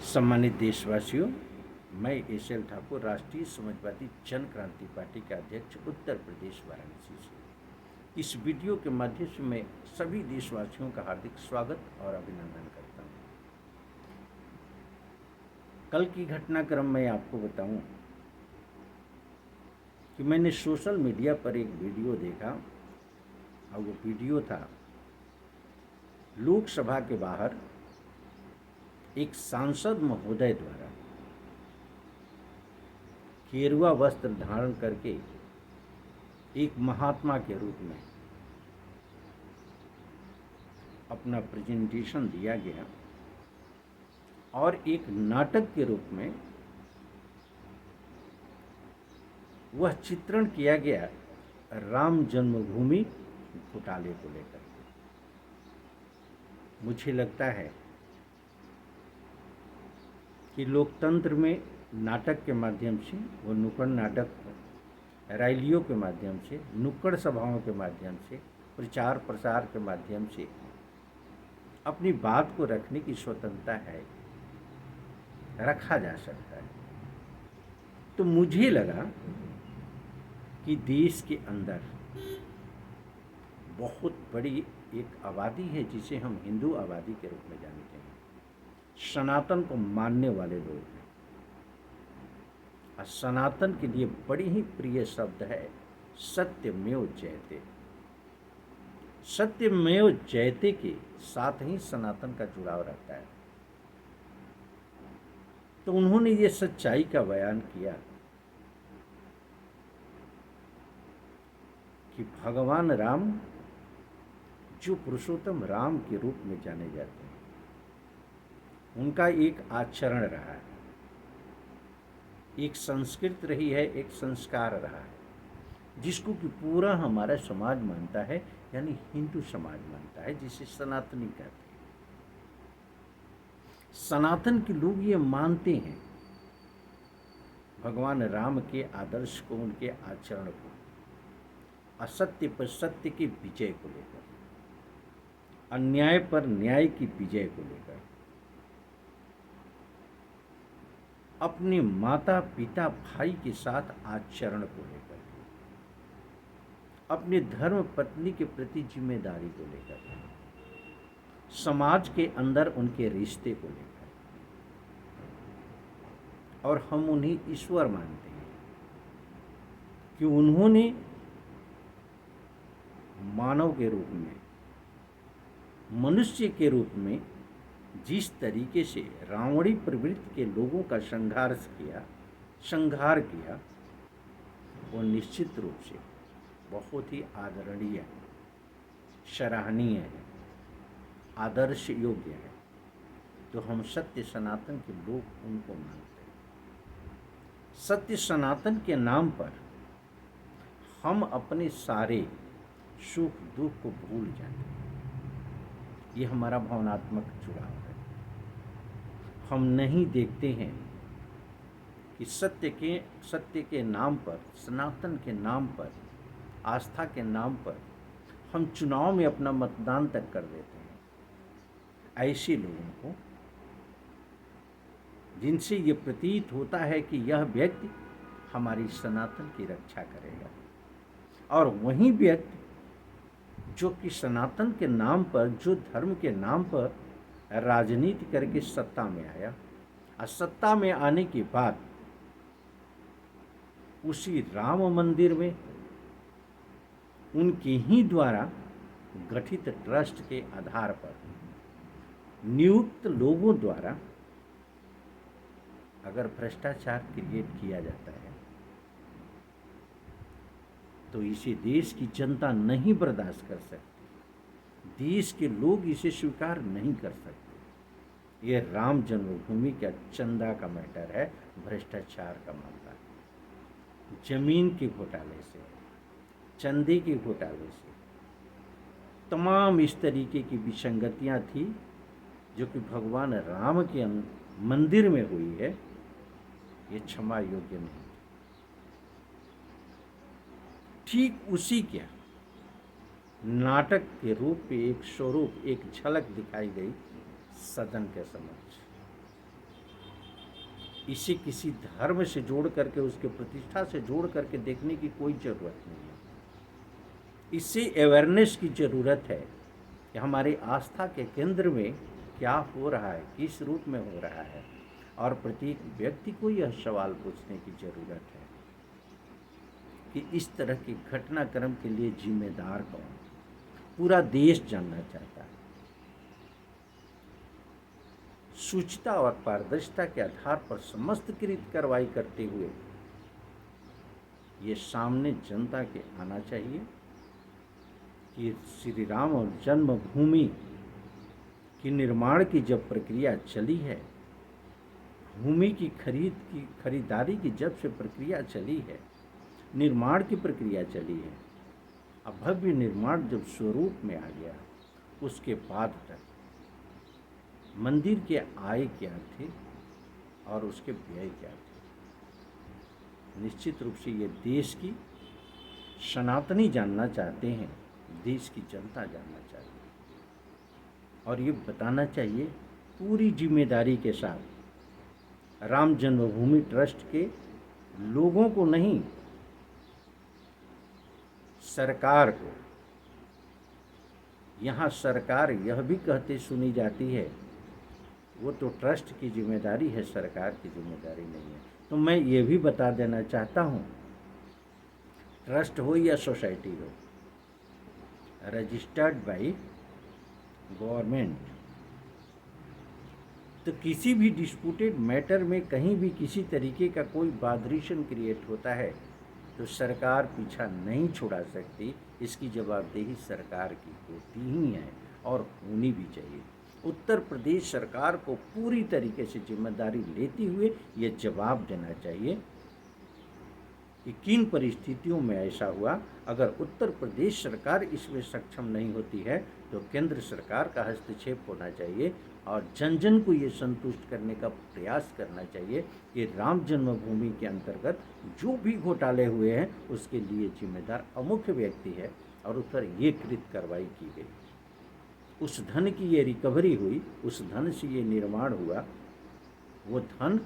सम्मानित देशवासियों, मैं एस.एल. ठाकुर, राष्ट्रीय समाजवादी जन क्रांति पार्टी के अध्यक्ष, उत्तर प्रदेश वाराणसी से इस वीडियो के माध्यम से मैं सभी देशवासियों का हार्दिक स्वागत और अभिनंदन करता हूं। कल की घटनाक्रम मैं आपको बताऊं कि मैंने सोशल मीडिया पर एक वीडियो देखा और वो वीडियो था लोकसभा के बाहर एक सांसद महोदय द्वारा गेरुआ वस्त्र धारण करके एक महात्मा के रूप में अपना प्रेजेंटेशन दिया गया और एक नाटक के रूप में वह चित्रण किया गया राम जन्मभूमि घोटाले को लेकर। मुझे लगता है कि लोकतंत्र में नाटक के माध्यम से, वो नुक्कड़ नाटक, रैलियों के माध्यम से, नुक्कड़ सभाओं के माध्यम से, प्रचार प्रसार के माध्यम से अपनी बात को रखने की स्वतंत्रता है, रखा जा सकता है। तो मुझे लगा कि देश के अंदर बहुत बड़ी एक आबादी है जिसे हम हिंदू आबादी के रूप में जानते हैं, सनातन को मानने वाले लोग हैं। और सनातन के लिए बड़ी ही प्रिय शब्द है सत्यमेव जयते। सत्यमेव जयते के साथ ही सनातन का जुड़ाव रहता है। तो उन्होंने ये सच्चाई का बयान किया कि भगवान राम, जो पुरुषोत्तम राम के रूप में जाने जाते हैं, उनका एक आचरण रहा है, एक संस्कृति रही है, एक संस्कार रहा है, जिसको कि पूरा हमारा समाज मानता है, यानी हिंदू समाज मानता है, जिसे सनातनी कहते हैं। सनातन के लोग ये मानते हैं भगवान राम के आदर्श को, उनके आचरण को, असत्य पर सत्य की विजय को लेकर, अन्याय पर न्याय की विजय को लेकर, अपने माता पिता भाई के साथ आचरण को लेकर, अपने धर्म पत्नी के प्रति जिम्मेदारी को लेकर, समाज के अंदर उनके रिश्ते को लेकर, और हम उन्हें ईश्वर मानते हैं कि उन्होंने मानव के रूप में, मनुष्य के रूप में जिस तरीके से रावणी प्रवृत्ति के लोगों का संहार किया, वो निश्चित रूप से बहुत ही आदरणीय है, सराहनीय है, आदर्श योग्य है। तो हम सत्य सनातन के लोग उनको मानते हैं। सत्य सनातन के नाम पर हम अपने सारे सुख दुख को भूल जाते हैं। ये हमारा भावनात्मक जुड़ाव है। हम नहीं देखते हैं कि सत्य के नाम पर, सनातन के नाम पर, आस्था के नाम पर हम चुनाव में अपना मतदान तक कर देते हैं। ऐसे लोगों को, जिनसे ये प्रतीत होता है कि यह व्यक्ति हमारी सनातन की रक्षा करेगा, और वही व्यक्ति जो कि सनातन के नाम पर, जो धर्म के नाम पर राजनीति करके सत्ता में आया, और सत्ता में आने के बाद उसी राम मंदिर में उनके ही द्वारा गठित ट्रस्ट के आधार पर नियुक्त लोगों द्वारा अगर भ्रष्टाचार क्रिएट किया जाता है, तो इसे देश की जनता नहीं बर्दाश्त कर सकती, देश के लोग इसे स्वीकार नहीं कर सकते। ये राम जन्मभूमि का चंदा का मैटर है, भ्रष्टाचार का मामला है। जमीन के घोटाले से, चंदे के घोटाले से, तमाम इस तरीके की विसंगतियां थी जो कि भगवान राम के मंदिर में हुई है, ये क्षमा योग्य नहीं। ठीक उसी के नाटक के रूप में एक स्वरूप, एक झलक दिखाई गई सदन के समक्ष। इसे किसी धर्म से जोड़ करके, उसके प्रतिष्ठा से जोड़ करके देखने की कोई ज़रूरत नहीं है। इससे अवेयरनेस की ज़रूरत है कि हमारी आस्था के केंद्र में क्या हो रहा है, किस रूप में हो रहा है, और प्रत्येक व्यक्ति को यह सवाल पूछने की ज़रूरत है कि इस तरह के घटनाक्रम के लिए जिम्मेदार कौन। पूरा देश जानना चाहता है। सूचिता और पारदर्शिता के आधार पर समस्त कृत कार्रवाई करते हुए ये सामने जनता के आना चाहिए कि श्री राम और जन्मभूमि की निर्माण की जब प्रक्रिया चली है, भूमि की खरीदारी की जब से प्रक्रिया चली है, निर्माण की प्रक्रिया चली है, अब भव्य निर्माण जब स्वरूप में आ गया, उसके बाद तक मंदिर के आय क्या थे और उसके व्यय क्या थे। निश्चित रूप से ये देश की सनातनी जानना चाहते हैं, देश की जनता जानना चाहती है, और ये बताना चाहिए पूरी जिम्मेदारी के साथ राम जन्मभूमि ट्रस्ट के लोगों को नहीं, सरकार को। यहाँ सरकार यह भी कहते सुनी जाती है वो तो ट्रस्ट की जिम्मेदारी है, सरकार की जिम्मेदारी नहीं है। तो मैं ये भी बता देना चाहता हूँ, ट्रस्ट हो या सोसाइटी हो, रजिस्टर्ड बाय गवर्नमेंट, तो किसी भी डिस्प्यूटेड मैटर में कहीं भी किसी तरीके का कोई वाइब्रेशन क्रिएट होता है तो सरकार पीछा नहीं छुड़ा सकती। इसकी जवाबदेही सरकार की होती ही है और होनी भी चाहिए। उत्तर प्रदेश सरकार को पूरी तरीके से जिम्मेदारी लेते हुए ये जवाब देना चाहिए कि किन परिस्थितियों में ऐसा हुआ। अगर उत्तर प्रदेश सरकार इसमें सक्षम नहीं होती है तो केंद्र सरकार का हस्तक्षेप होना चाहिए और जन जन को ये संतुष्ट करने का प्रयास करना चाहिए कि राम जन्मभूमि के अंतर्गत जो भी घोटाले हुए हैं उसके लिए जिम्मेदार अमुख्य व्यक्ति है और उस पर ये कृत कार्रवाई की गई। उस धन की ये रिकवरी हुई, उस धन से ये निर्माण हुआ, वो धन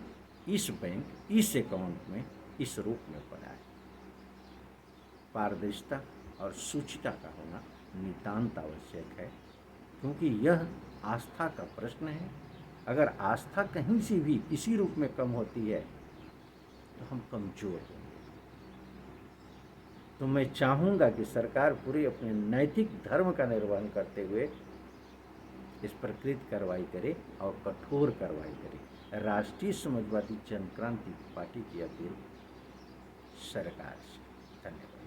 इस बैंक, इस अकाउंट में इस रूप में पड़ा है। पारदर्शिता और सूचिता का होना नितांत आवश्यक है, क्योंकि यह आस्था का प्रश्न है। अगर आस्था कहीं से भी किसी रूप में कम होती है तो हम कमजोर होंगे। तो मैं चाहूँगा कि सरकार पूरे अपने नैतिक धर्म का निर्वहन करते हुए इस पर कृत कार्रवाई करे और कठोर कार्रवाई करे। राष्ट्रीय समाजवादी जनक्रांति पार्टी की अपील सरकार से। धन्यवाद।